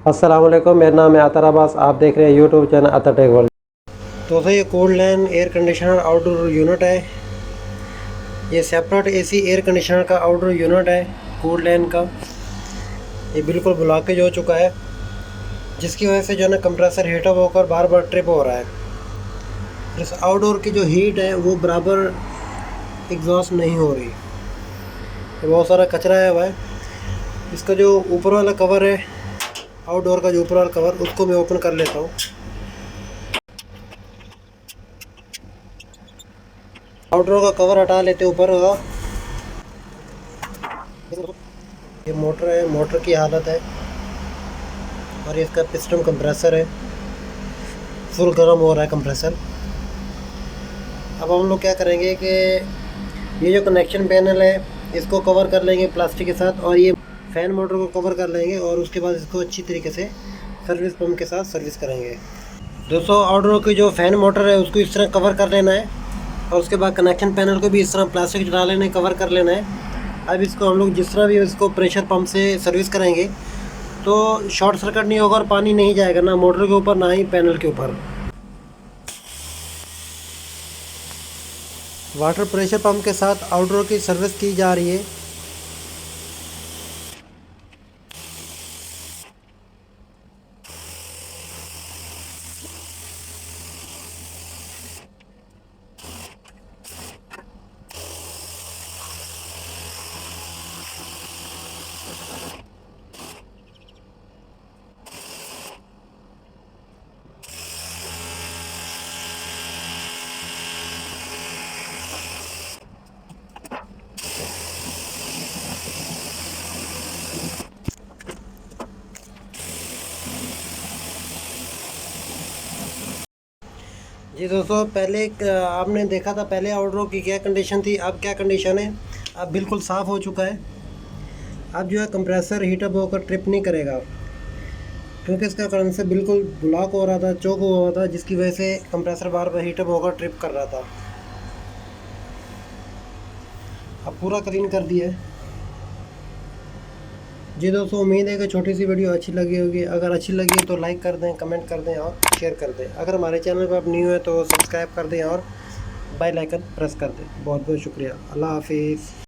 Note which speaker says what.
Speaker 1: अस्सलाम वालेकुम, मेरा नाम है अतर अब्बास। आप देख रहे हैं यूट्यूब चैनल अतर टेक वर्ल्ड। दोस्तों ये कूल्ड लैन एयर कंडीशनर आउटडोर यूनिट है। ये सेपरेट एसी एयर कंडीशनर का आउटडोर यूनिट है कूल्ड लैन का। ये बिल्कुल ब्लॉकेज हो चुका है, जिसकी वजह से जो है ना कंप्रेसर हीटअप होकर बार बार ट्रिप हो रहा है। इस आउटडोर की जो हीट है वो बराबर एग्जॉस्ट नहीं हो रही। बहुत सारा कचरा है हुआ है। इसका जो ऊपर वाला कवर है, आउटडोर का जो ऊपर वाला कवर, उसको मैं ओपन कर लेता हूँ। आउटडोर का कवर हटा लेते हैं ऊपर का। ये मोटर है, मोटर की हालत है, और ये इसका पिस्टन कंप्रेसर है, फुल गर्म हो रहा है कंप्रेसर। अब हम लोग क्या करेंगे कि ये जो कनेक्शन पैनल है इसको कवर कर लेंगे प्लास्टिक के साथ, और ये फ़ैन मोटर को कवर कर लेंगे, और उसके बाद इसको अच्छी तरीके से सर्विस पम्प के साथ सर्विस करेंगे। दोस्तों आउटडोर की जो फ़ैन मोटर है उसको इस तरह कवर कर लेना है, और उसके बाद कनेक्शन पैनल को भी इस तरह प्लास्टिक चढ़ा लेना है, कवर कर लेना है। अब इसको हम लोग जिस तरह भी इसको प्रेशर पंप से सर्विस करेंगे तो शॉर्ट सर्किट नहीं होगा और पानी नहीं जाएगा ना मोटर के ऊपर ना ही पैनल के ऊपर। वाटर प्रेशर पंप के साथ आउटडोर की सर्विस की जा रही है। जी दोस्तों, पहले आपने देखा था पहले आउटडोर की क्या कंडीशन थी, अब क्या कंडीशन है। अब बिल्कुल साफ़ हो चुका है। अब जो है कंप्रेसर हीटअप होकर ट्रिप नहीं करेगा, क्योंकि इसका करंट से बिल्कुल ब्लॉक हो रहा था, चोक हुआ था, जिसकी वजह से कंप्रेसर बार बार हीटअप होकर ट्रिप कर रहा था। अब पूरा क्लीन कर दिया है। जी दोस्तों, उम्मीद है कि छोटी सी वीडियो अच्छी लगी होगी। अगर अच्छी लगी तो लाइक कर दें, कमेंट कर दें और शेयर कर दें। अगर हमारे चैनल पर आप न्यू है तो सब्सक्राइब कर दें और बेल आइकन प्रेस कर दें। बहुत बहुत शुक्रिया। अल्लाह हाफिज़।